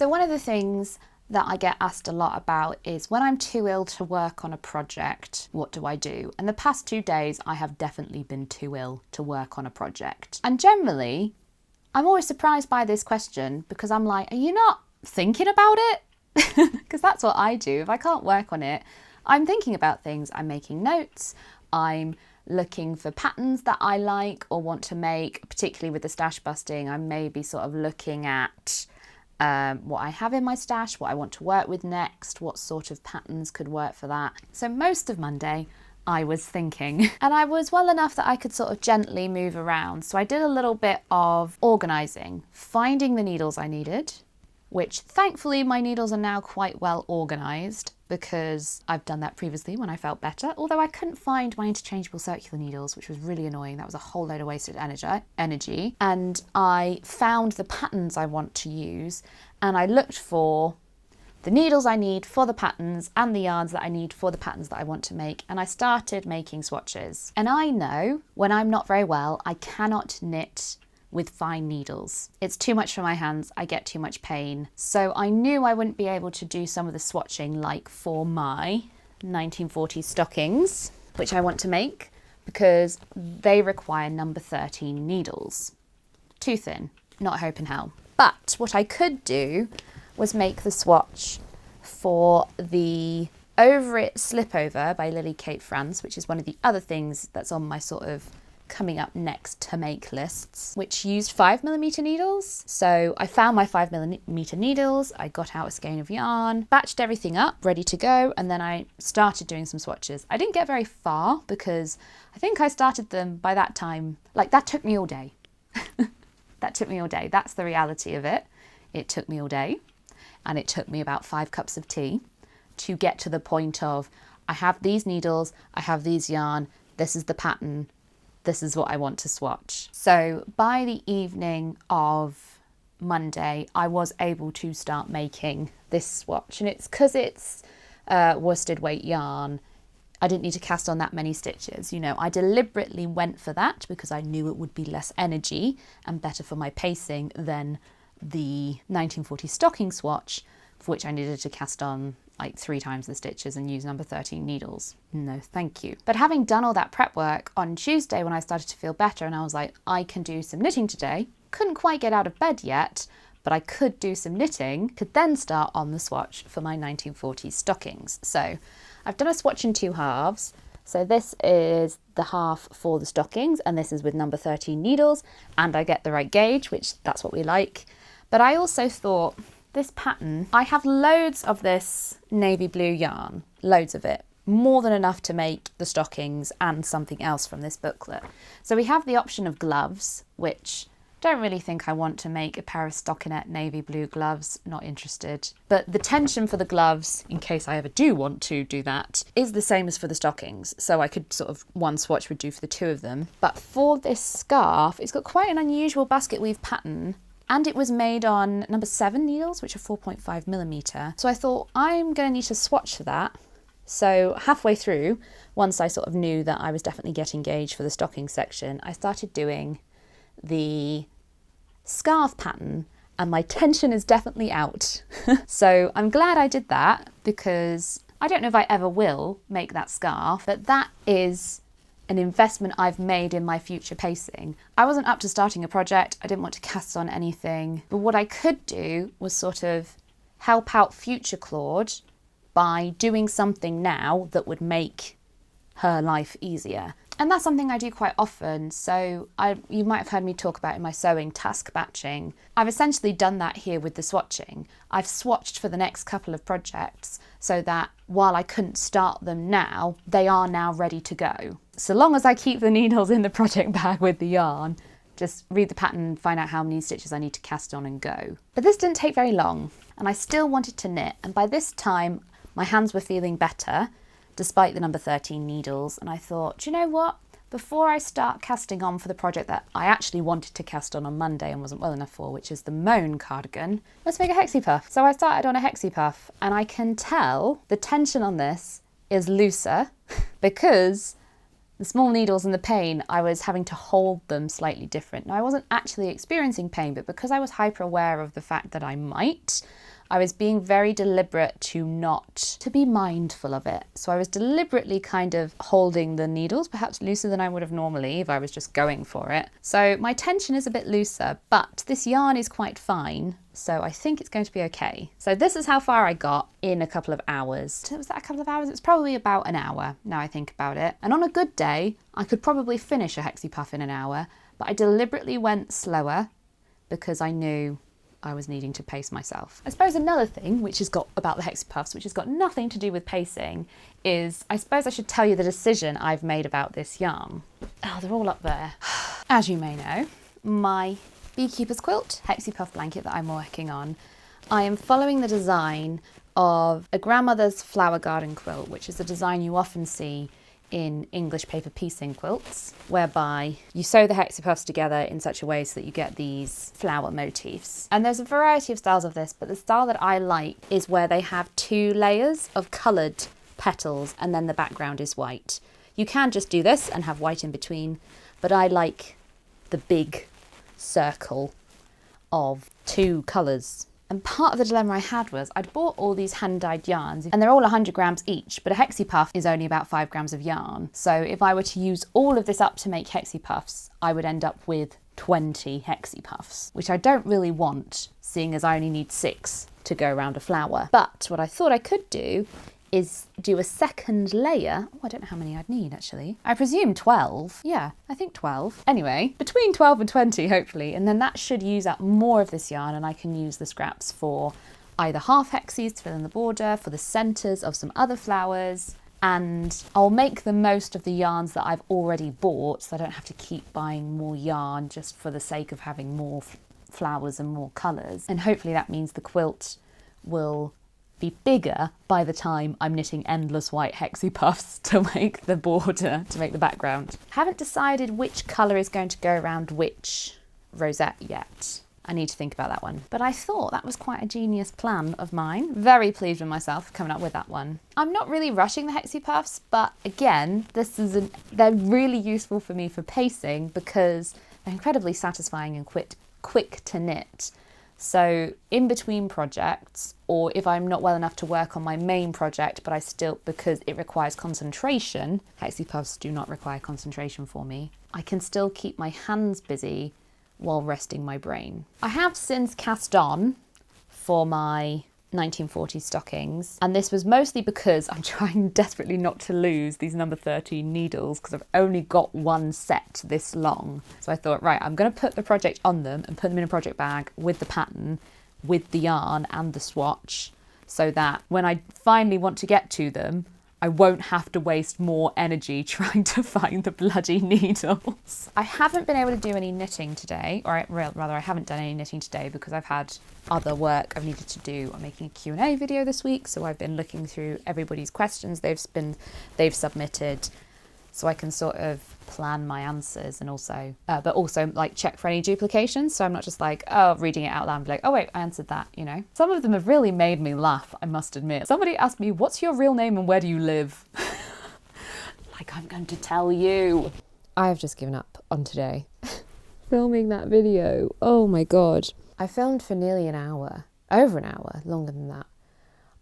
So one of the things that I get asked a lot about is when I'm too ill to work on a project, what do I do? And the past 2 days, I have definitely been too ill to work on a project. And generally, I'm always surprised by this question because I'm like, are you not thinking about it? Because that's what I do. If I can't work on it, I'm thinking about things. I'm making notes. I'm looking for patterns that I like or want to make, particularly with the stash busting. I'm maybe sort of looking at what I have in my stash, what I want to work with next, what sort of patterns could work for that. So most of Monday, I was thinking, and I was well enough that I could sort of gently move around. So I did a little bit of organising, finding the needles I needed, which thankfully my needles are now quite well organised because I've done that previously when I felt better, although I couldn't find my interchangeable circular needles, which was really annoying. That was a whole load of wasted energy. And I found the patterns I want to use and I looked for the needles I need for the patterns and the yarns that I need for the patterns that I want to make. And I started making swatches. And I know when I'm not very well, I cannot knit with fine needles. It's too much for my hands, I get too much pain. So I knew I wouldn't be able to do some of the swatching like for my 1940s stockings, which I want to make because they require number 13 needles. Too thin, not a hope in hell. But what I could do was make the swatch for the Over It Slipover by Lily Kate France, which is one of the other things that's on my sort of coming up next to make lists, which used 5mm needles. So I found my 5mm needles, I got out a skein of yarn, batched everything up, ready to go, and then I started doing some swatches. I didn't get very far because I think I started them by that time, like that took me all day. That took me all day. That's the reality of it. It took me all day, and it took me about 5 cups of tea to get to the point of, I have these needles, I have these yarn, this is the pattern, this is what I want to swatch. So by the evening of Monday, I was able to start making this swatch. And it's because it's worsted weight yarn, I didn't need to cast on that many stitches. You know, I deliberately went for that because I knew it would be less energy and better for my pacing than the 1940 stocking swatch, for which I needed to cast on like 3 times the stitches and use number 13 needles. No, thank you. But having done all that prep work on Tuesday when I started to feel better and I was like, I can do some knitting today. Couldn't quite get out of bed yet, but I could do some knitting, could then start on the swatch for my 1940s stockings. So I've done a swatch in 2 halves. So this is the half for the stockings and this is with number 13 needles and I get the right gauge, which that's what we like. But I also thought, this pattern, I have loads of this navy blue yarn, loads of it, more than enough to make the stockings and something else from this booklet. So we have the option of gloves, which don't really think I want to make a pair of stockinette navy blue gloves, not interested. But the tension for the gloves, in case I ever do want to do that, is the same as for the stockings. So I could sort of, one swatch would do for the 2 of them. But for this scarf, it's got quite an unusual basket weave pattern. And it was made on number 7 needles, which are 4.5mm. So I thought, I'm going to need to swatch for that. So halfway through, once I sort of knew that I was definitely getting gauge for the stocking section, I started doing the scarf pattern and my tension is definitely out. So I'm glad I did that because I don't know if I ever will make that scarf, but that is an investment I've made in my future pacing. I wasn't up to starting a project, I didn't want to cast on anything, but what I could do was sort of help out future Claude by doing something now that would make her life easier. And that's something I do quite often. So you might have heard me talk about in my sewing task batching. I've essentially done that here with the swatching. I've swatched for the next couple of projects so that while I couldn't start them now, they are now ready to go. So long as I keep the needles in the project bag with the yarn, just read the pattern, find out how many stitches I need to cast on and go. But this didn't take very long and I still wanted to knit. And by this time, my hands were feeling better despite the number 13 needles. And I thought, do you know what? Before I start casting on for the project that I actually wanted to cast on Monday and wasn't well enough for, which is the Moan cardigan, let's make a hexie puff. So I started on a hexie puff and I can tell the tension on this is looser because the small needles and the pain, I was having to hold them slightly different. Now I wasn't actually experiencing pain, but because I was hyper aware of the fact that I might, I was being very deliberate to be mindful of it. So I was deliberately kind of holding the needles, perhaps looser than I would have normally if I was just going for it. So my tension is a bit looser, but this yarn is quite fine. So I think it's going to be okay. So this is how far I got in a couple of hours. Was that a couple of hours? It's probably about an hour now I think about it. And on a good day, I could probably finish a hexie puff in an hour, but I deliberately went slower because I knew I was needing to pace myself. I suppose another thing which has got about the hexie puffs, which has got nothing to do with pacing, is I suppose I should tell you the decision I've made about this yarn. Oh, they're all up there. As you may know, my beekeeper's quilt hexie puff blanket that I'm working on, I am following the design of a grandmother's flower garden quilt, which is a design you often see in English paper piecing quilts, whereby you sew the hexie puffs together in such a way so that you get these flower motifs. And there's a variety of styles of this, but the style that I like is where they have 2 layers of coloured petals and then the background is white. You can just do this and have white in between, but I like the big circle of 2 colours. And part of the dilemma I had was I'd bought all these hand-dyed yarns and they're all 100 grams each, but a hexie puff is only about 5 grams of yarn. So if I were to use all of this up to make hexie puffs, I would end up with 20 hexie puffs, which I don't really want, seeing as I only need 6 to go around a flower. But what I thought I could do is do a second layer. Oh, I don't know how many I'd need actually. I presume 12. Yeah, I think 12. Anyway, between 12 and 20 hopefully, and then that should use up more of this yarn and I can use the scraps for either half hexies to fill in the border, for the centres of some other flowers, and I'll make the most of the yarns that I've already bought so I don't have to keep buying more yarn just for the sake of having more flowers and more colours. And hopefully that means the quilt will be bigger by the time I'm knitting endless white hexie puffs to make the border, to make the background. Haven't decided which colour is going to go around which rosette yet. I need to think about that one. But I thought that was quite a genius plan of mine. Very pleased with myself for coming up with that one. I'm not really rushing the hexie puffs, but again, they're really useful for me for pacing because they're incredibly satisfying and quick to knit. So in between projects, or if I'm not well enough to work on my main project, but because it requires concentration, hexie puffs do not require concentration for me, I can still keep my hands busy while resting my brain. I have since cast on for my 1940s stockings, and this was mostly because I'm trying desperately not to lose these number 13 needles because I've only got one set this long. So I thought, right, I'm going to put the project on them and put them in a project bag with the pattern, with the yarn and the swatch, so that when I finally want to get to them, I won't have to waste more energy trying to find the bloody needles. I haven't been able to do any knitting today, or rather I haven't done any knitting today because I've had other work I've needed to do. I'm making a Q&A video this week, so I've been looking through everybody's questions they've submitted, so I can sort of plan my answers and also, but also like check for any duplications. So I'm not just like, oh, reading it out loud and be like, oh wait, I answered that, you know. Some of them have really made me laugh, I must admit. Somebody asked me, what's your real name and where do you live? Like I'm going to tell you. I have just given up on today. Filming that video, oh my God. I filmed for nearly an hour, over an hour, longer than that.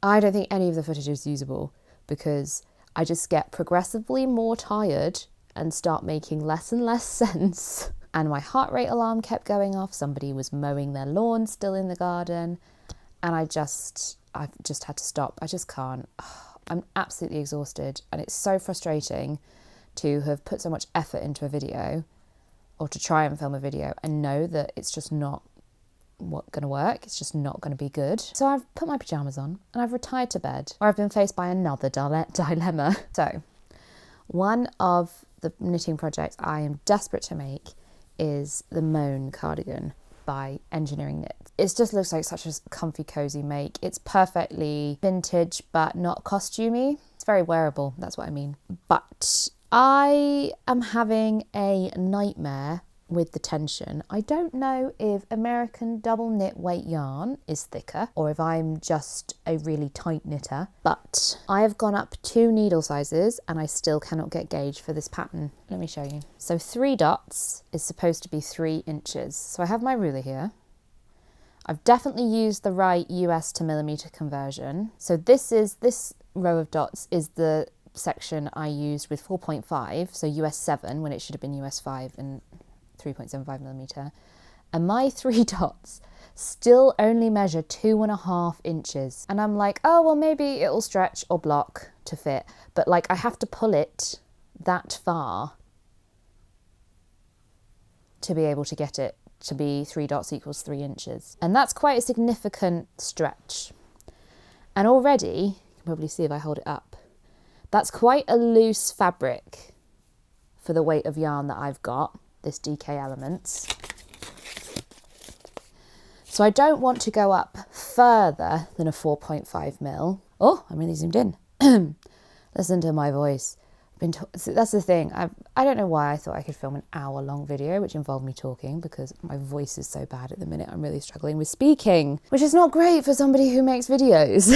I don't think any of the footage is usable because I just get progressively more tired and start making less and less sense. And my heart rate alarm kept going off. Somebody was mowing their lawn still in the garden. And I've just had to stop. I just can't. I'm absolutely exhausted. And it's so frustrating to have put so much effort into a video or to try and film a video and know that it's just not going to work. It's just not going to be good. So I've put my pajamas on and I've retired to bed, where I've been faced by another dilemma. So one of the knitting projects I am desperate to make is the Moan cardigan by Engineering Knits. It just looks like such a comfy, cozy make. It's perfectly vintage, but not costumey. It's very wearable, that's what I mean. But I am having a nightmare with the tension. I don't know if American double knit weight yarn is thicker or if I'm just a really tight knitter, but I have gone up 2 needle sizes and I still cannot get gauge for this pattern. Let me show you. So 3 dots is supposed to be 3 inches. So I have my ruler here. I've definitely used the right US to millimeter conversion. So this row of dots is the section I used with 4.5, so US 7 when it should have been US 5 and 3.75 millimeter. And my 3 dots still only measure 2.5 inches. And I'm like, oh, well, maybe it'll stretch or block to fit. But like, I have to pull it that far to be able to get it to be 3 dots equals 3 inches. And that's quite a significant stretch. And already, you can probably see if I hold it up, that's quite a loose fabric for the weight of yarn that I've got, this DK Elements. So I don't want to go up further than a 4.5 mil. Oh, I'm really zoomed in. Listen to my voice. That's the thing. I don't know why I thought I could film an hour-long video, which involved me talking, because my voice is so bad at the minute. I'm really struggling with speaking, which is not great for somebody who makes videos.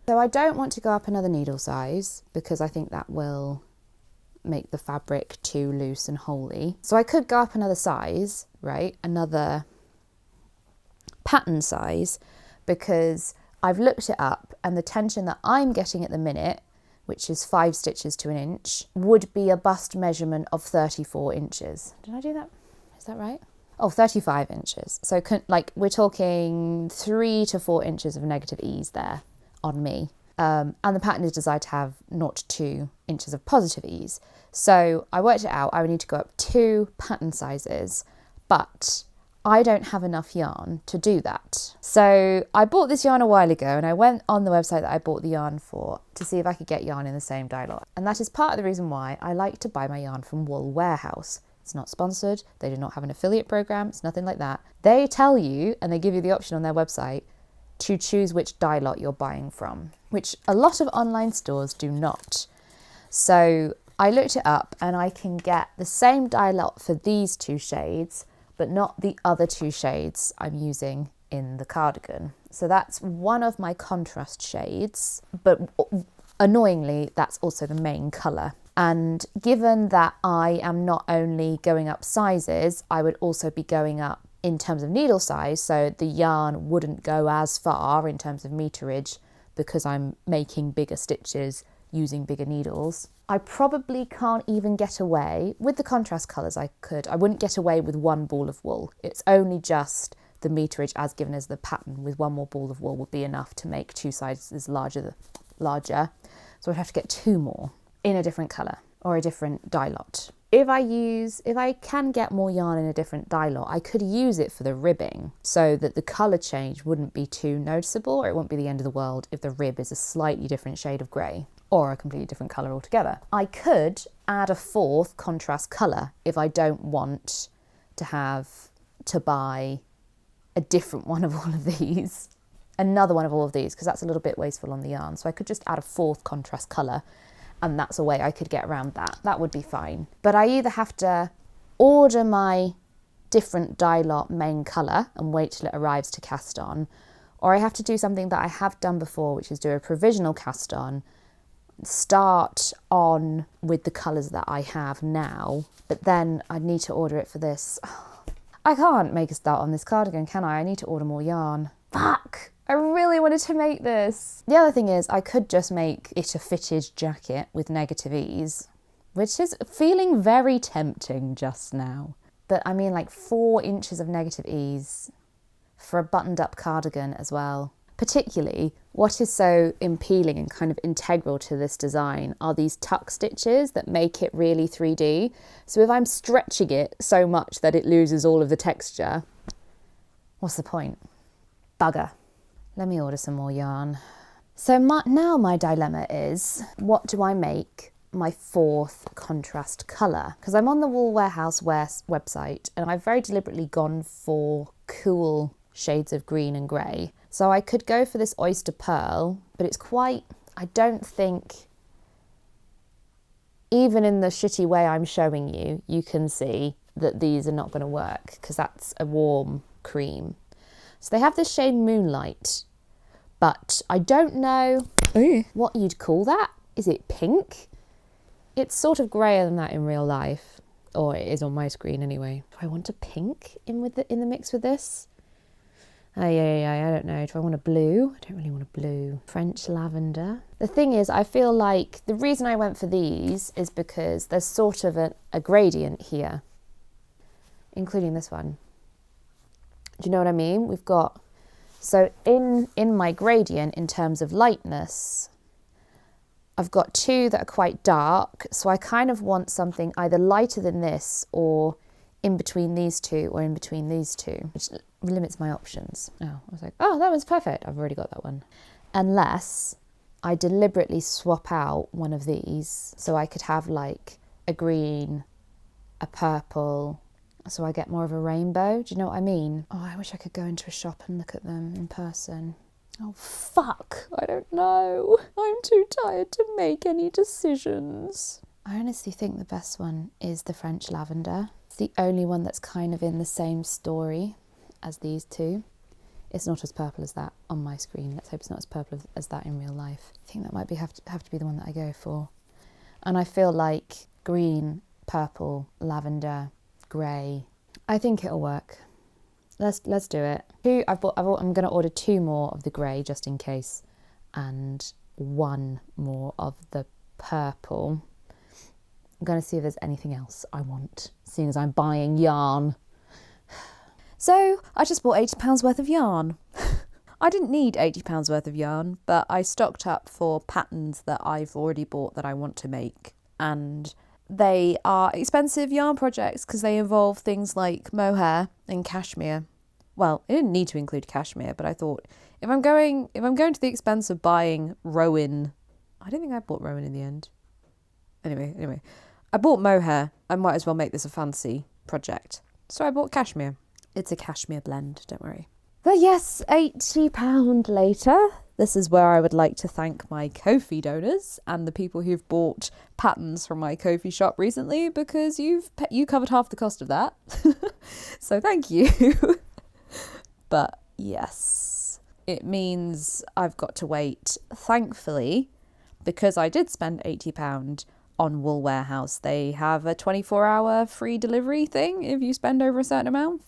So I don't want to go up another needle size, because I think that will make the fabric too loose and holey. So I could go up another size, right? Another pattern size, because I've looked it up and the tension that I'm getting at the minute, which is 5 stitches to 1 inch, would be a bust measurement of 34 inches. Did I do that? Is that right? Oh, 35 inches. So like we're talking 3 to 4 inches of negative ease there on me. And the pattern is designed to have 0 to 2 inches of positive ease. So I worked it out. I would need to go up 2 pattern sizes, but I don't have enough yarn to do that. So I bought this yarn a while ago and I went on the website that I bought the yarn for to see if I could get yarn in the same dye lot. And that is part of the reason why I like to buy my yarn from Wool Warehouse. It's not sponsored. They do not have an affiliate program. It's nothing like that. They tell you, and they give you the option on their website, to choose which dye lot you're buying from, which a lot of online stores do not. So I looked it up and I can get the same dye lot for these 2 shades, but not the other 2 shades I'm using in the cardigan. So that's one of my contrast shades, but annoyingly, that's also the main colour. And given that I am not only going up sizes, I would also be going up in terms of needle size, so the yarn wouldn't go as far in terms of meterage because I'm making bigger stitches using bigger needles. I probably can't even get away with the contrast colours. I wouldn't get away with 1 ball of wool. It's only just the meterage as given as the pattern with 1 more ball of wool would be enough to make 2 sizes larger. So I'd have to get 2 more in a different colour or a different dye lot. If I can get more yarn in a different dye lot, I could use it for the ribbing so that the colour change wouldn't be too noticeable, or it won't be the end of the world if the rib is a slightly different shade of grey or a completely different colour altogether. I could add a 4th contrast colour if I don't want to have to buy a different one of all of these, another one of all of these, because that's a little bit wasteful on the yarn. So I could just add a 4th contrast colour, and that's a way I could get around that. That would be fine. But I either have to order my different dye lot main colour and wait till it arrives to cast on, or I have to do something that I have done before, which is do a provisional cast on, start on with the colours that I have now, but then I'd need to order it for this. I can't make a start on this cardigan, can I? I need to order more yarn. Fuck! I really wanted to make this. The other thing is I could just make it a fitted jacket with negative ease, which is feeling very tempting just now. But I mean, like 4 inches of negative ease for a buttoned up cardigan as well. Particularly, what is so appealing and kind of integral to this design are these tuck stitches that make it really 3D. So if I'm stretching it so much that it loses all of the texture, what's the point? Bugger. Let me order some more yarn. So now my dilemma is, what do I make my 4th contrast colour? Because I'm on the Wool Warehouse website and I've very deliberately gone for cool shades of green and grey. So I could go for this oyster pearl, but it's quite, I don't think, even in the shitty way I'm showing you, you can see that these are not going to work because that's a warm cream. So they have this shade Moonlight, but I don't know what you'd call that. Is it pink? It's sort of greyer than that in real life, or it is on my screen anyway. Do I want a pink in the mix with this? Oh, yeah, I don't know. Do I want a blue? I don't really want a blue. French lavender. The thing is, I feel like the reason I went for these is because there's sort of a gradient here, including this one. Do you know what I mean? We've got, so in my gradient in terms of lightness, I've got two that are quite dark. So I kind of want something either lighter than this or in between these two or in between these two, which limits my options. Oh, I was like, oh, that one's perfect. I've already got that one. Unless I deliberately swap out one of these so I could have like a green, a purple, so I get more of a rainbow. Do you know what I mean? Oh, I wish I could go into a shop and look at them in person. Oh, fuck. I don't know. I'm too tired to make any decisions. I honestly think the best one is the French lavender. It's the only one that's kind of in the same story as these two. It's not as purple as that on my screen. Let's hope it's not as purple as that in real life. I think that might have to be the one that I go for. And I feel like green, purple, lavender, grey. I think it'll work. Let's do it. I'm going to order 2 more of the grey just in case, and 1 more of the purple. I'm going to see if there's anything else I want, seeing as I'm buying yarn. So I just bought £80 worth of yarn. I didn't need £80 worth of yarn, but I stocked up for patterns that I've already bought that I want to make. And they are expensive yarn projects because they involve things like mohair and cashmere. Well, it didn't need to include cashmere, but I thought if I'm going to the expense of buying Rowan, I don't think I bought Rowan in the end. Anyway, I bought mohair. I might as well make this a fancy project. So I bought cashmere. It's a cashmere blend, don't worry. But yes, £80 later, this is where I would like to thank my Ko-fi donors and the people who've bought patterns from my Ko-fi shop recently, because you covered half the cost of that. So thank you. But yes, it means I've got to wait. Thankfully, because I did spend £80 on Wool Warehouse, they have a 24-hour free delivery thing if you spend over a certain amount,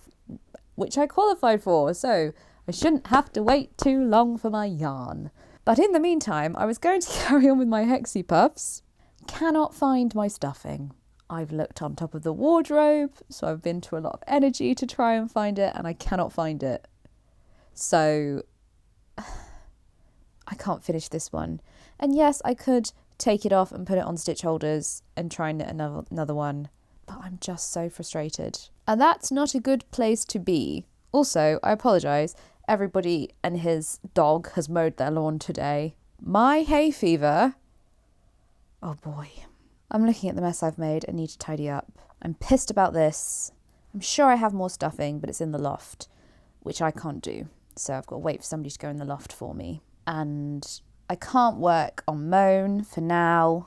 which I qualified for, so I shouldn't have to wait too long for my yarn. But in the meantime, I was going to carry on with my Hexie Puffs. Cannot find my stuffing. I've looked on top of the wardrobe, so I've been to a lot of energy to try and find it, and I cannot find it. So I can't finish this one. And yes, I could take it off and put it on stitch holders and try and knit another one, but I'm just so frustrated. And that's not a good place to be. Also, I apologise, everybody and his dog has mowed their lawn today. My hay fever, oh boy. I'm looking at the mess I've made and need to tidy up. I'm pissed about this. I'm sure I have more stuffing, but it's in the loft, which I can't do. So I've got to wait for somebody to go in the loft for me. And I can't work on Moan for now.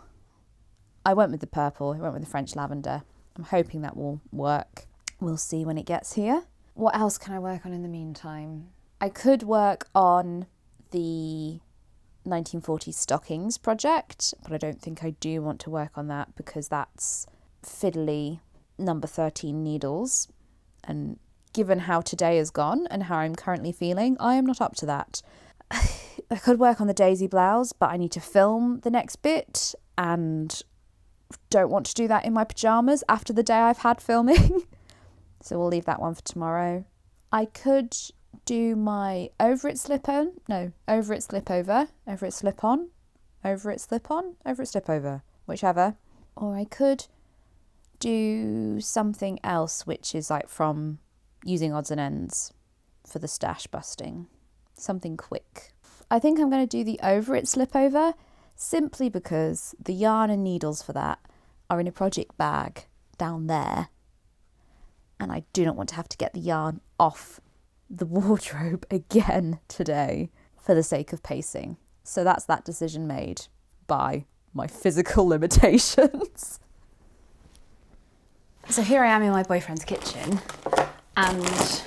I went with the purple, I went with the French lavender. I'm hoping that will work. We'll see when it gets here. What else can I work on in the meantime? I could work on the 1940s Stockings project, but I don't think I do want to work on that because that's fiddly number 13 needles. And given how today has gone and how I'm currently feeling, I am not up to that. I could work on the daisy blouse, but I need to film the next bit and don't want to do that in my pyjamas after the day I've had filming. So we'll leave that one for tomorrow. I could do my over it slip over, whichever. Or I could do something else, which is like from using odds and ends for the stash busting. Something quick. I think I'm going to do the over it slip over simply because the yarn and needles for that are in a project bag down there. And I do not want to have to get the yarn off the wardrobe again today for the sake of pacing. So that's that decision made by my physical limitations. So here I am in my boyfriend's kitchen, and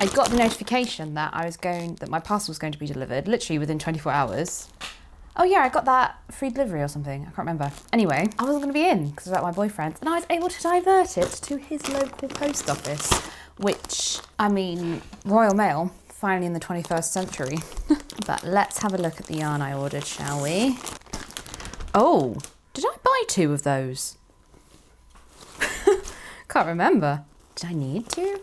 I got the notification that my parcel was going to be delivered literally within 24 hours. Oh yeah, I got that free delivery or something. I can't remember. Anyway, I wasn't going to be in because I was at my boyfriend's, and I was able to divert it to his local post office, which, I mean, Royal Mail, finally in the 21st century. But let's have a look at the yarn I ordered, shall we? Oh, did I buy 2 of those? Can't remember. Did I need to?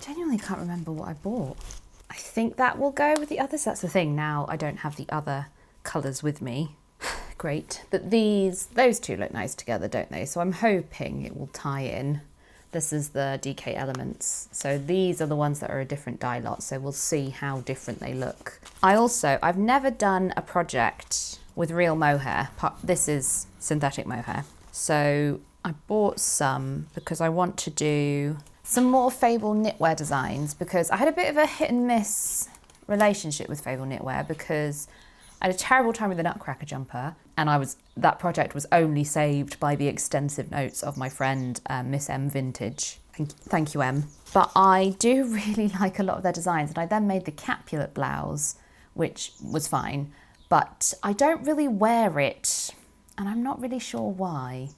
Genuinely can't remember what I bought. I think that will go with the others. That's the thing, now I don't have the other colours with me. Great. But those 2 look nice together, don't they? So I'm hoping it will tie in. This is the DK Elements. So these are the ones that are a different dye lot. So we'll see how different they look. I've never done a project with real mohair. This is synthetic mohair. So I bought some because I want to do some more Fable knitwear designs, because I had a bit of a hit and miss relationship with Fable knitwear, because I had a terrible time with the Nutcracker jumper, and that project was only saved by the extensive notes of my friend Miss M Vintage. Thank you, M. But I do really like a lot of their designs, and I then made the Capulet blouse, which was fine, but I don't really wear it, and I'm not really sure why.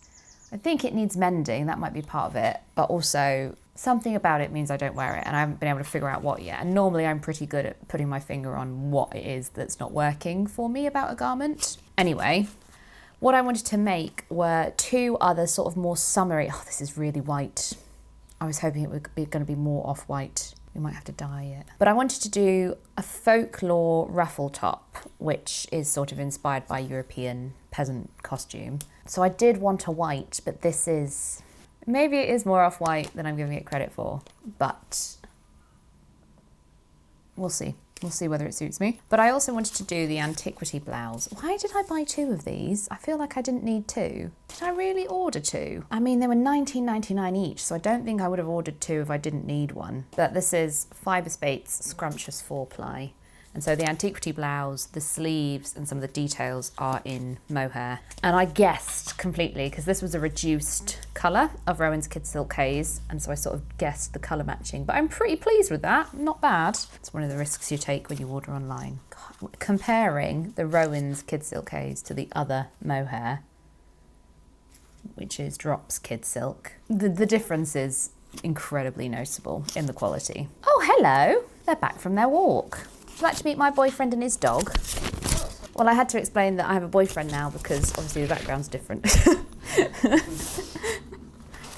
I think it needs mending, that might be part of it, but also something about it means I don't wear it, and I haven't been able to figure out what yet. And normally I'm pretty good at putting my finger on what it is that's not working for me about a garment. Anyway, what I wanted to make were 2 other sort of more summery. Oh, this is really white. I was hoping it would be going to be more off-white. We might have to dye it. But I wanted to do a folklore ruffle top, which is sort of inspired by European peasant costume. So I did want a white, but this is... Maybe it is more off-white than I'm giving it credit for, but we'll see. We'll see whether it suits me. But I also wanted to do the antiquity blouse. Why did I buy 2 of these? I feel like I didn't need 2. Did I really order 2? I mean, they were $19.99 each, so I don't think I would have ordered 2 if I didn't need one. But this is Fibre Spates Scrumptious 4-ply. And so the antiquity blouse, the sleeves and some of the details are in mohair. And I guessed completely, because this was a reduced colour of Rowan's Kid Silk Haze, and so I sort of guessed the colour matching. But I'm pretty pleased with that, not bad. It's one of the risks you take when you order online. God, comparing the Rowan's Kid Silk Haze to the other mohair, which is Drops Kid Silk, the difference is incredibly noticeable in the quality. Oh, hello, they're back from their walk. Would you like to meet my boyfriend and his dog? Well, I had to explain that I have a boyfriend now because obviously the background's different.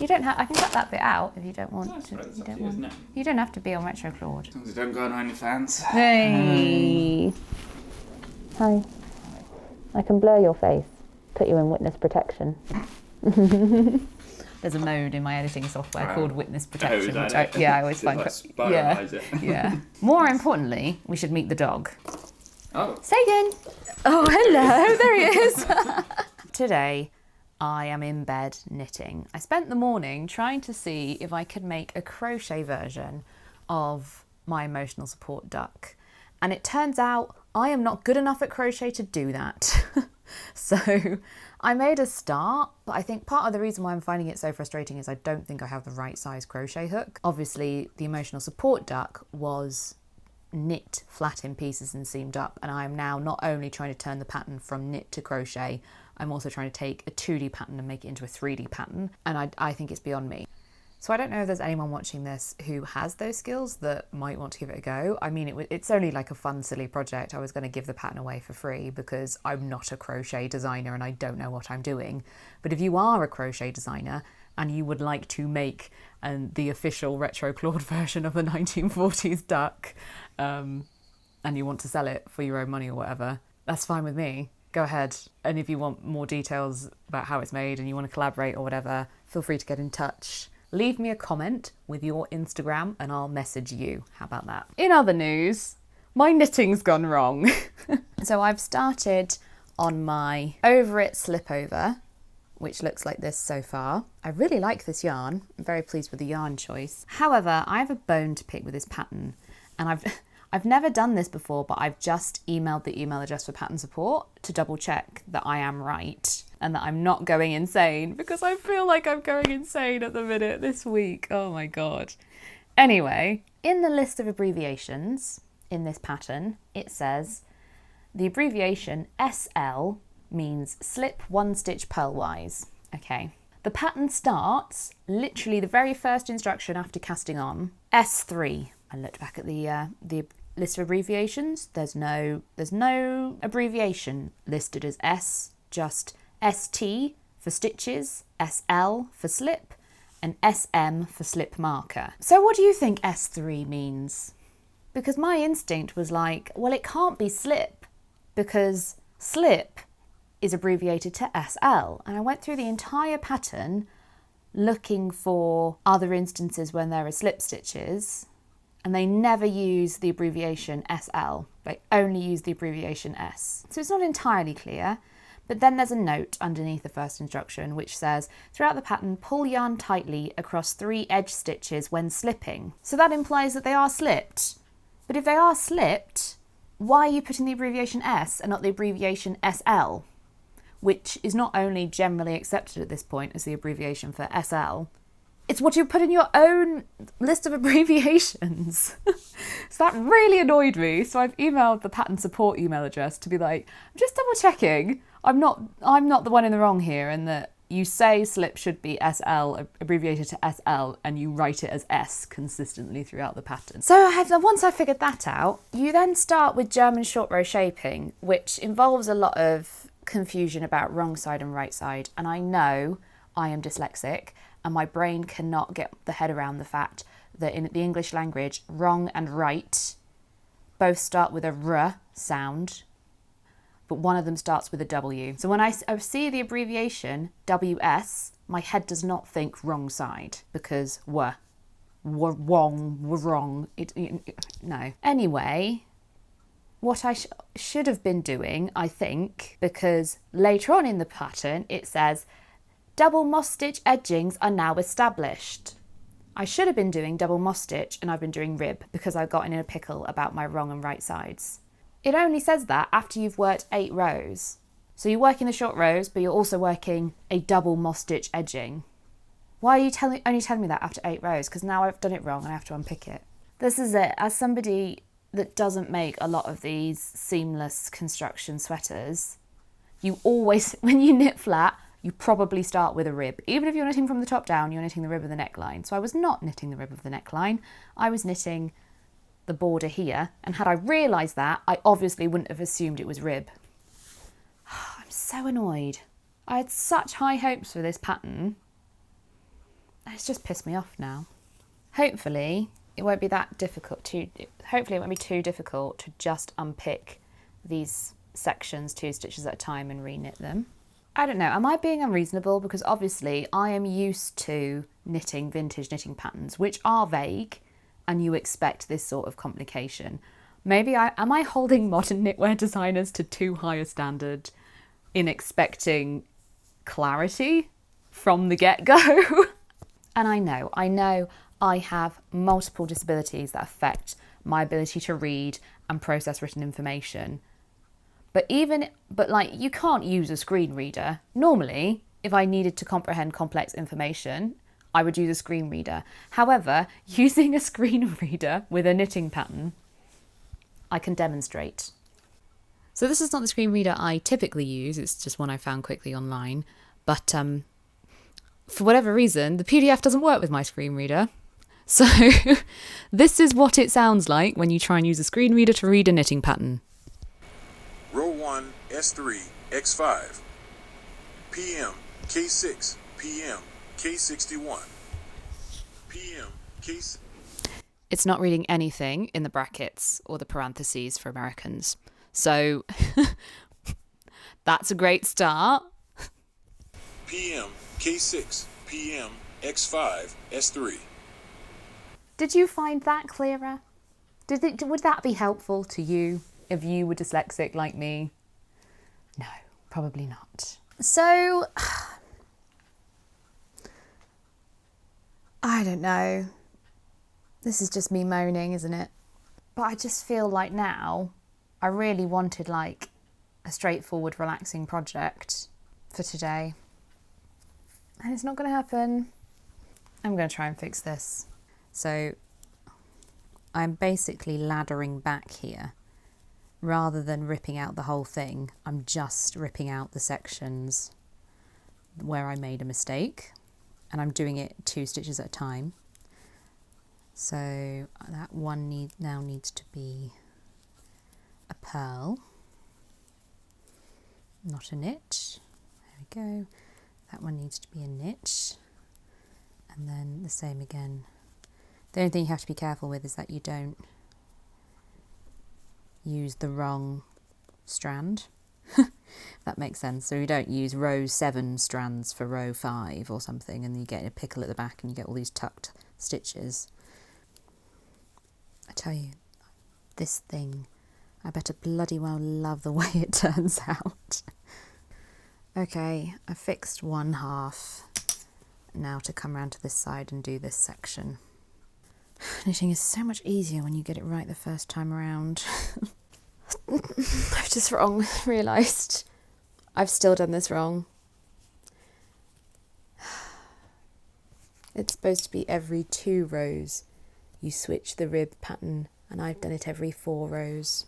You don't have. I can cut that bit out if you don't want to. You don't have to be on Retro Claude. As long as you don't go on OnlyFans. Hey. Hi. I can blur your face. Put you in witness protection. There's a mode in my editing software called witness protection. Oh, which I always find. Yeah. More importantly, we should meet the dog. Oh. Sagan! Oh, hello, there he is. Today, I am in bed knitting. I spent the morning trying to see if I could make a crochet version of my emotional support duck. And it turns out I am not good enough at crochet to do that. So I made a start, but I think part of the reason why I'm finding it so frustrating is I don't think I have the right size crochet hook. Obviously, the emotional support duck was knit flat in pieces and seamed up, and I'm now not only trying to turn the pattern from knit to crochet, I'm also trying to take a 2D pattern and make it into a 3D pattern, and I think it's beyond me. So I don't know if there's anyone watching this who has those skills that might want to give it a go. I mean, it's only like a fun, silly project. I was going to give the pattern away for free because I'm not a crochet designer and I don't know what I'm doing. But if you are a crochet designer and you would like to make the official Retro Claude version of the 1940s duck, and you want to sell it for your own money or whatever, that's fine with me. Go ahead. And if you want more details about how it's made and you want to collaborate or whatever, feel free to get in touch. Leave me a comment with your Instagram and I'll message you. How about that? In other news, my knitting's gone wrong. So I've started on my Over It Slipover, which looks like this so far. I really like this yarn. I'm very pleased with the yarn choice. However, I have a bone to pick with this pattern, and I've never done this before, but I've just emailed the email address for pattern support to double check that I am right and that I'm not going insane, because I feel like I'm going insane at the minute this week. Oh my God. Anyway, in the list of abbreviations in this pattern, it says the abbreviation SL means slip one stitch purlwise. Okay. The pattern starts, literally the very first instruction after casting on, S3. I looked back at the list of abbreviations. There's no abbreviation listed as S, just ST for stitches, SL for slip, and SM for slip marker. So what do you think S3 means? Because my instinct was like, well, it can't be slip because slip is abbreviated to SL. And I went through the entire pattern looking for other instances when there are slip stitches, and they never use the abbreviation SL. They only use the abbreviation S. So it's not entirely clear. But then there's a note underneath the first instruction which says, throughout the pattern, pull yarn tightly across 3 edge stitches when slipping. So that implies that they are slipped. But if they are slipped, why are you putting the abbreviation S and not the abbreviation SL, which is not only generally accepted at this point as the abbreviation for SL, it's what you put in your own list of abbreviations. So that really annoyed me. So I've emailed the pattern support email address to be like, I'm just double checking. I'm not the one in the wrong here, and that you say slip should be SL, abbreviated to SL, and you write it as S consistently throughout the pattern. So once I figured that out, you then start with German short row shaping, which involves a lot of confusion about wrong side and right side. And I know I am dyslexic, and my brain cannot get the head around the fact that in the English language, wrong and right both start with a R sound, but one of them starts with a W. So when I see the abbreviation WS, my head does not think wrong side because were wrong. No. Anyway, what I should have been doing, I think, because later on in the pattern it says double moss stitch edgings are now established. I should have been doing double moss stitch, and I've been doing rib because I've gotten in a pickle about my wrong and right sides. It only says that after you've worked 8 rows. So you're working the short rows, but you're also working a double moss stitch edging. Why are you only telling me that after 8 rows? Because now I've done it wrong and I have to unpick it. This is it. As somebody that doesn't make a lot of these seamless construction sweaters, you always, when you knit flat, you probably start with a rib. Even if you're knitting from the top down, you're knitting the rib of the neckline. So I was not knitting the rib of the neckline. I was knitting the border here, and had I realised that, I obviously wouldn't have assumed it was rib. I'm so annoyed. I had such high hopes for this pattern. It's just pissed me off now. Hopefully it won't be that difficult hopefully it won't be too difficult to just unpick these sections 2 stitches at a time and re-knit them. I don't know, am I being unreasonable? Because obviously I am used to knitting vintage knitting patterns, which are vague, and you expect this sort of complication. Maybe am I holding modern knitwear designers to too high a standard in expecting clarity from the get-go? And I know I have multiple disabilities that affect my ability to read and process written information. But you can't use a screen reader. Normally, if I needed to comprehend complex information, I would use a screen reader. However, using a screen reader with a knitting pattern, I can demonstrate. So this is not the screen reader I typically use, it's just one I found quickly online. But for whatever reason, the PDF doesn't work with my screen reader. So this is what it sounds like when you try and use a screen reader to read a knitting pattern. Row 1, S3, X5. PM, K6, PM, K61. PM, K6. It's not reading anything in the brackets or the parentheses for Americans. So that's a great start. PM, K6, PM, X5, S3. Did you find that clearer? Would that be helpful to you if you were dyslexic like me? No, probably not. So, I don't know. This is just me moaning, isn't it? But I just feel like now I really wanted like a straightforward, relaxing project for today. And it's not going to happen. I'm going to try and fix this. So I'm basically laddering back here. Rather than ripping out the whole thing, I'm just ripping out the sections where I made a mistake. And I'm doing it 2 stitches at a time. So that one now needs to be a purl, not a knit. There we go. That one needs to be a knit. And then the same again. The only thing you have to be careful with is that you don't use the wrong strand. That makes sense. So you don't use row 7 strands for row 5 or something, and you get a pickle at the back and you get all these tucked stitches. I tell you, this thing, I better bloody well love the way it turns out. Okay, I fixed one half. Now to come around to this side and do this section. Knitting is so much easier when you get it right the first time around. I've just realised I've still done this wrong. It's supposed to be every 2 rows you switch the rib pattern, and I've done it every 4 rows.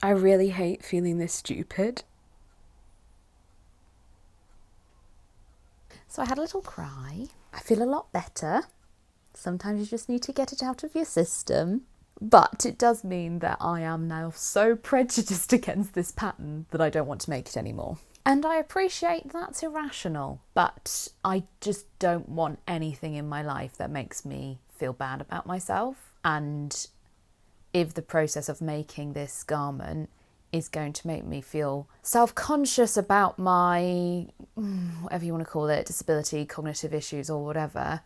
I really hate feeling this stupid. So I had a little cry. I feel a lot better. Sometimes you just need to get it out of your system. But it does mean that I am now so prejudiced against this pattern that I don't want to make it anymore. And I appreciate that's irrational, but I just don't want anything in my life that makes me feel bad about myself. And if the process of making this garment is going to make me feel self-conscious about my, whatever you want to call it, disability, cognitive issues or whatever,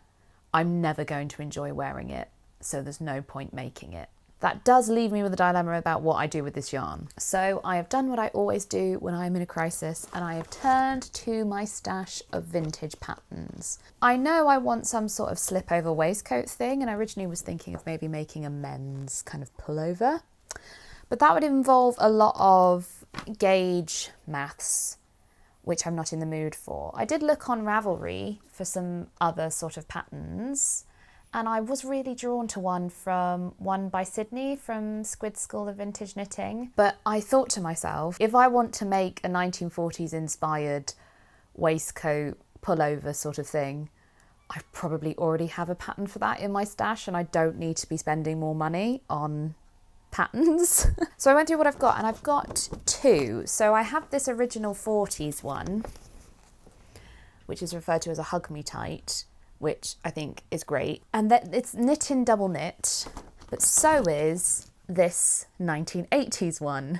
I'm never going to enjoy wearing it. So there's no point making it. That does leave me with a dilemma about what I do with this yarn. So I have done what I always do when I'm in a crisis, and I have turned to my stash of vintage patterns. I know I want some sort of slip over waistcoat thing, and I originally was thinking of maybe making a men's kind of pullover, but that would involve a lot of gauge maths, which I'm not in the mood for. I did look on Ravelry for some other sort of patterns, and I was really drawn to one by Sydney from Squid School of Vintage Knitting. But I thought to myself, if I want to make a 1940s inspired waistcoat pullover sort of thing, I probably already have a pattern for that in my stash, and I don't need to be spending more money on patterns. So I went through what I've got, and I've got 2. So I have this original 40s one, which is referred to as a Hug Me Tight, which I think is great. And that it's knit in double knit, but so is this 1980s one,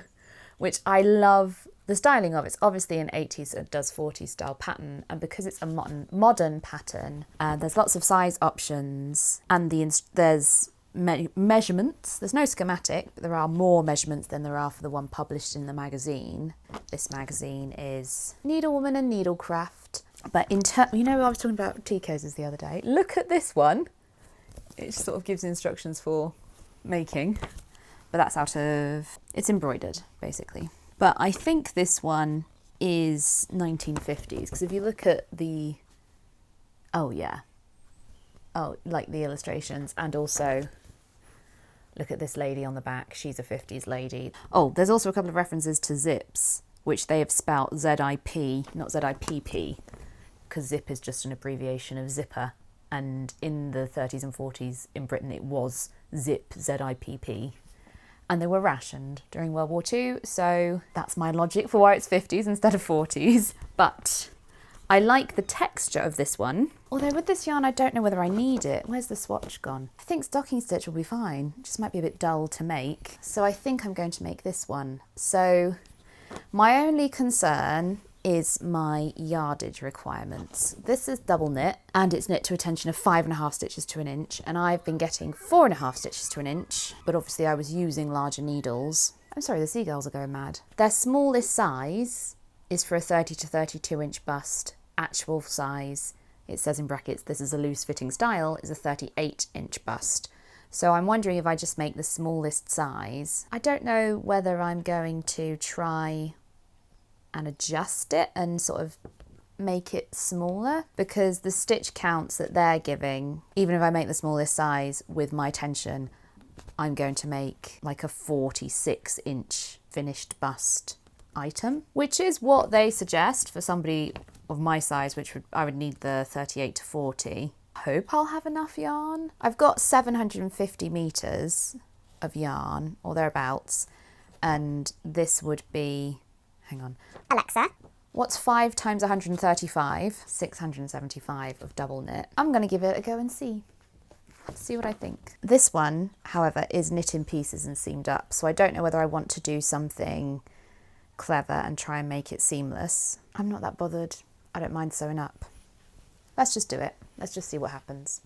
which I love the styling of. It's obviously an 80s, it does 40s style pattern, and because it's a modern pattern, there's lots of size options, and there's measurements. There's no schematic, but there are more measurements than there are for the one published in the magazine. This magazine is Needlewoman and Needlecraft. But you know, I was talking about tea cozies the other day. Look at this one. It sort of gives instructions for making, but that's it's embroidered basically. But I think this one is 1950s, because if you look at like the illustrations, and also look at this lady on the back, she's a 50s lady. Oh, there's also a couple of references to zips, which they have spelt Z-I-P, not Z-I-P-P, because zip is just an abbreviation of zipper, and in the 30s and 40s in Britain it was zip, Z-I-P-P, and they were rationed during World War II, so that's my logic for why it's 50s instead of 40s. But I like the texture of this one, although with this yarn I don't know whether I need it. Where's the swatch gone? I think stocking stitch will be fine, it just might be a bit dull to make, so I think I'm going to make this one. So my only concern is my yardage requirements. This is double knit, and it's knit to a tension of 5.5 stitches to an inch, and I've been getting 4.5 stitches to an inch, but obviously I was using larger needles. I'm sorry, the seagulls are going mad. Their smallest size is for a 30 to 32 inch bust. Actual size, it says in brackets, this is a loose fitting style, is a 38 inch bust. So I'm wondering if I just make the smallest size. I don't know whether I'm going to try and adjust it and sort of make it smaller, because the stitch counts that they're giving, even if I make the smallest size with my tension, I'm going to make like a 46 inch finished bust item, which is what they suggest for somebody of my size, I would need the 38 to 40. Hope I'll have enough yarn. I've got 750 meters of yarn or thereabouts, and this would be, hang on, Alexa, what's 5 times 135? 675 of double knit. I'm going to give it a go and see what I think. This one, however, is knit in pieces and seamed up, so I don't know whether I want to do something clever and try and make it seamless. I'm not that bothered. I don't mind sewing up. Let's just do it. Let's just see what happens.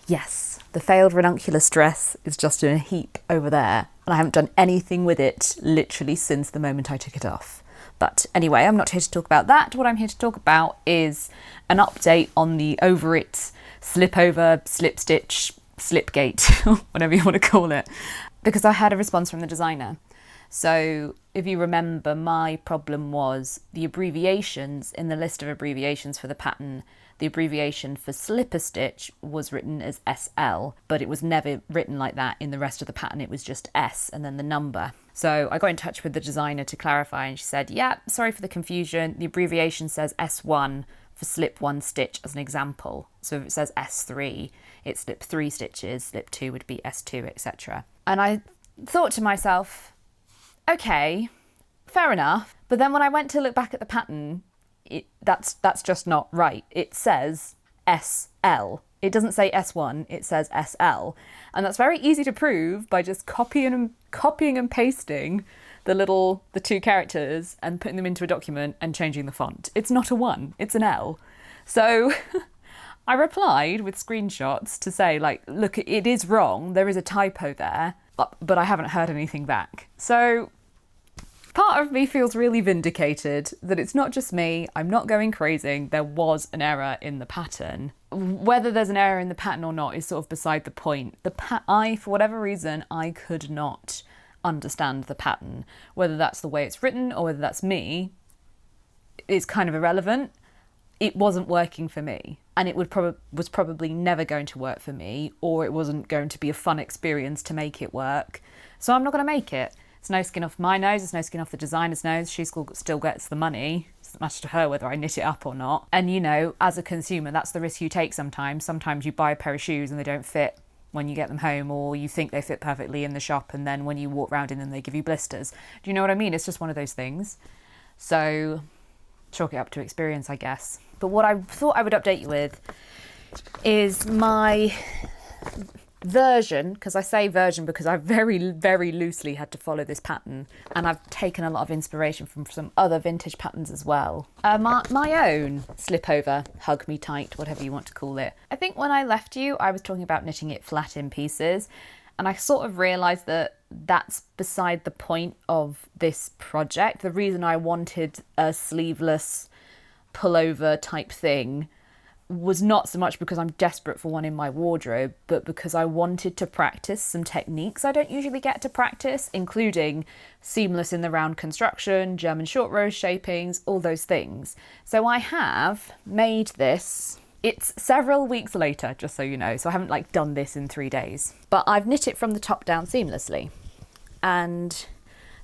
Yes, the failed ranunculus dress is just in a heap over there, and I haven't done anything with it literally since the moment I took it off. But anyway, I'm not here to talk about that. What I'm here to talk about is an update on the over it, slip over, slip stitch, slipgate, whatever you want to call it, because I had a response from the designer. So if you remember, my problem was the abbreviations in the list of abbreviations for the pattern. The abbreviation for slipper stitch was written as SL, but it was never written like that in the rest of the pattern. It was just S and then the number. So I got in touch with the designer to clarify, and she said, yeah, sorry for the confusion. The abbreviation says S1 for slip 1 stitch as an example. So if it says S3, it's slip 3 stitches, slip 2 would be S2, etc. And I thought to myself, okay, fair enough. But then when I went to look back at the pattern, that's just not right. It says SL. It doesn't say S1, it says SL. And that's very easy to prove by just copying and pasting the 2 characters and putting them into a document and changing the font. It's not a 1, it's an L. So I replied with screenshots to say, like, look, it is wrong, there is a typo there, but I haven't heard anything back. So part of me feels really vindicated that it's not just me, I'm not going crazy, there was an error in the pattern. Whether there's an error in the pattern or not is sort of beside the point. For whatever reason, I could not understand the pattern. Whether that's the way it's written or whether that's me is kind of irrelevant. It wasn't working for me, and it was probably never going to work for me, or it wasn't going to be a fun experience to make it work. So I'm not going to make it. It's no skin off my nose, it's no skin off the designer's nose. She still gets the money. It doesn't matter to her whether I knit it up or not. And you know, as a consumer, that's the risk you take sometimes. Sometimes you buy a pair of shoes and they don't fit when you get them home, or you think they fit perfectly in the shop and then when you walk around in them they give you blisters. Do you know what I mean? It's just one of those things. So chalk it up to experience, I guess. But what I thought I would update you with is my version, because I say version because I very, very loosely had to follow this pattern, and I've taken a lot of inspiration from some other vintage patterns as well. My own slip over, hug me tight, whatever you want to call it. I think when I left you, I was talking about knitting it flat in pieces, and I sort of realised that that's beside the point of this project. The reason I wanted a sleeveless pullover type thing was not so much because I'm desperate for one in my wardrobe, but because I wanted to practice some techniques I don't usually get to practice, including seamless in the round construction, German short row shapings, all those things. So I have made this. It's several weeks later, just so you know, so I haven't done this in 3 days. But I've knit it from the top down seamlessly. And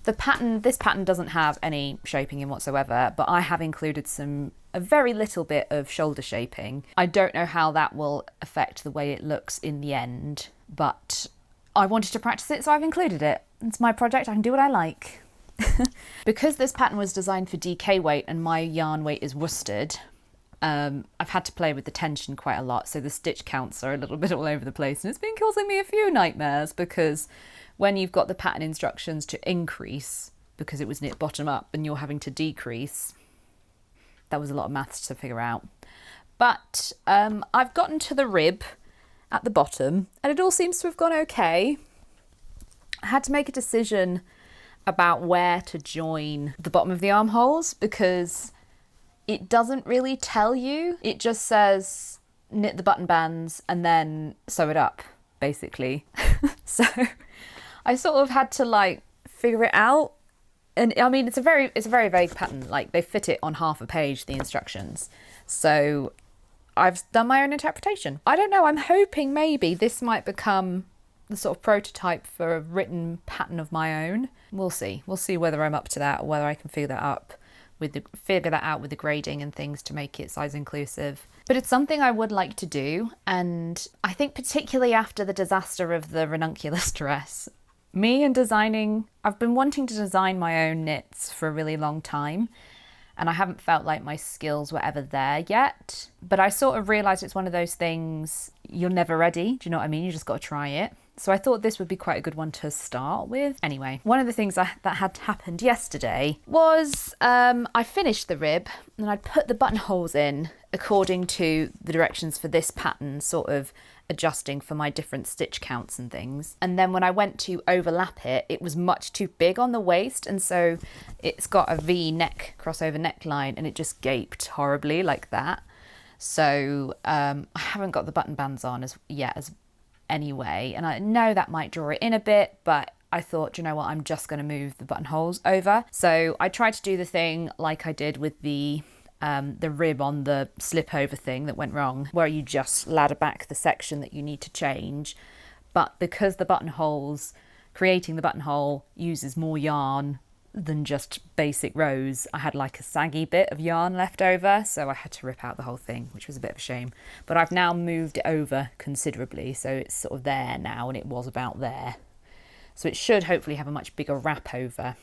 this pattern doesn't have any shaping in whatsoever, but I have included a very little bit of shoulder shaping. I don't know how that will affect the way it looks in the end, but I wanted to practice it, so I've included it. It's my project, I can do what I like. Because this pattern was designed for DK weight and my yarn weight is worsted, I've had to play with the tension quite a lot, so the stitch counts are a little bit all over the place, and it's been causing me a few nightmares, because when you've got the pattern instructions to increase, because it was knit bottom up, and you're having to decrease, that was a lot of maths to figure out. But I've gotten to the rib at the bottom, and it all seems to have gone okay. I had to make a decision about where to join the bottom of the armholes, because it doesn't really tell you. It just says knit the button bands and then sew it up, basically. So I sort of had to figure it out. And I mean, it's a very vague pattern. They fit it on half a page, the instructions. So I've done my own interpretation. I don't know, I'm hoping maybe this might become the sort of prototype for a written pattern of my own. We'll see. We'll see whether I'm up to that or whether I can figure that out with the grading and things to make it size inclusive. But it's something I would like to do, and I think particularly after the disaster of the ranunculus dress, me and designing, I've been wanting to design my own knits for a really long time, and I haven't felt like my skills were ever there yet. But I sort of realised it's one of those things, you're never ready, do you know what I mean? You just got to try it. So I thought this would be quite a good one to start with. Anyway, one of the things that had happened yesterday was I finished the rib and I'd put the buttonholes in according to the directions for this pattern, sort of adjusting for my different stitch counts and things. And then when I went to overlap it, it was much too big on the waist, and so it's got a V neck, crossover neckline, and it just gaped horribly like that. So I haven't got the button bands on as anyway, and I know that might draw it in a bit, but I thought, you know what, I'm just going to move the buttonholes over. So I tried to do the thing like I did with the rib on the slip over thing that went wrong, where you just ladder back the section that you need to change. But because the buttonholes, creating the buttonhole uses more yarn than just basic rows, I had like a saggy bit of yarn left over, so I had to rip out the whole thing, which was a bit of a shame. But I've now moved it over considerably, so it's sort of there now, and it was about there. So it should hopefully have a much bigger wrap over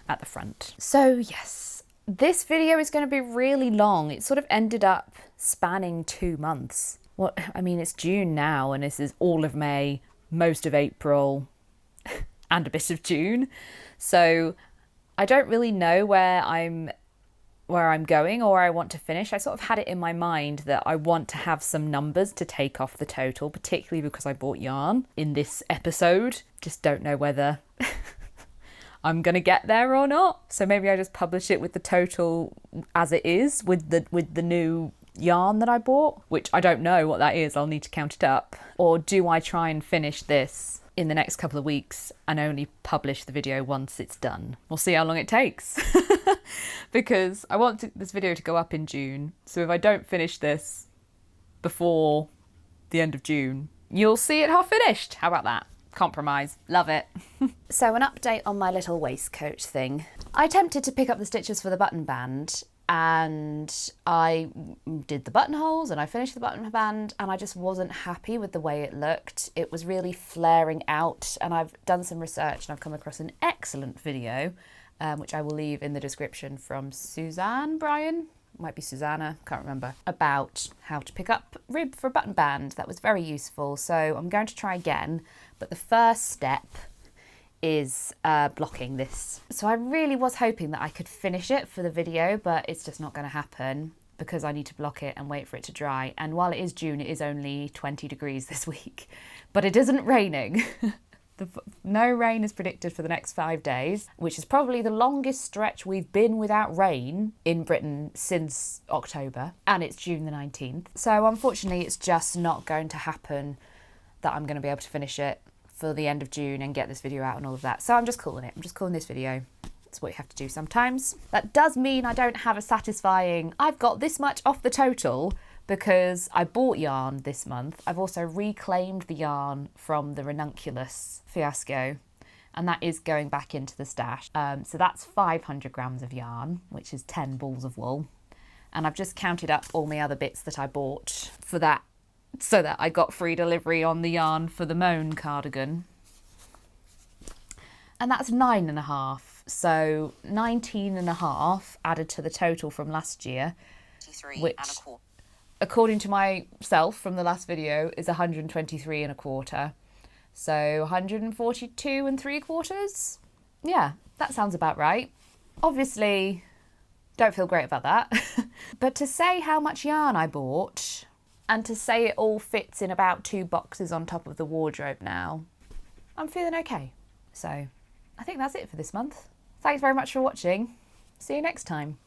at the front. So yes, this video is going to be really long. It sort of ended up spanning 2 months. It's June now, and this is all of May, most of April, and a bit of June. So I don't really know where I'm going or where I want to finish. I sort of had it in my mind that I want to have some numbers to take off the total, particularly because I bought yarn in this episode. Just don't know whether I'm going to get there or not. So maybe I just publish it with the total as it is with the new yarn that I bought, which I don't know what that is. I'll need to count it up. Or do I try and finish this in the next couple of weeks and only publish the video once it's done? We'll see how long it takes. Because I want this video to go up in June. So if I don't finish this before the end of June, you'll see it half finished. How about that? Compromise. Love it. So an update on my little waistcoat thing. I attempted to pick up the stitches for the button band, and I did the buttonholes and I finished the button band, and I just wasn't happy with the way it looked. It was really flaring out, and I've done some research and I've come across an excellent video, which I will leave in the description, from Brian, might be Susanna, can't remember, about how to pick up rib for a button band. That was very useful. So I'm going to try again, but the first step is blocking this. So I really was hoping that I could finish it for the video, but it's just not going to happen because I need to block it and wait for it to dry. And while it is June, it is only 20 degrees this week, but it isn't raining. No rain is predicted for the next 5 days, which is probably the longest stretch we've been without rain in Britain since October, and it's June the 19th. So unfortunately, it's just not going to happen that I'm going to be able to finish it for the end of June and get this video out and all of that. So I'm just calling it. I'm just calling this video. It's what you have to do sometimes. That does mean I don't have a satisfying, I've got this much off the total, because I bought yarn this month. I've also reclaimed the yarn from the ranunculus fiasco, and that is going back into the stash. So that's 500 grams of yarn, which is 10 balls of wool. And I've just counted up all my other bits that I bought for that, so that I got free delivery on the yarn for the Moan cardigan. And that's 9.5. So 19.5 added to the total from last year, which, according to myself from the last video, is 123.25. So 142 3/4. Yeah, that sounds about right. Obviously, don't feel great about that. But to say how much yarn I bought, and to say it all fits in about 2 boxes on top of the wardrobe now, I'm feeling okay. So I think that's it for this month. Thanks very much for watching. See you next time.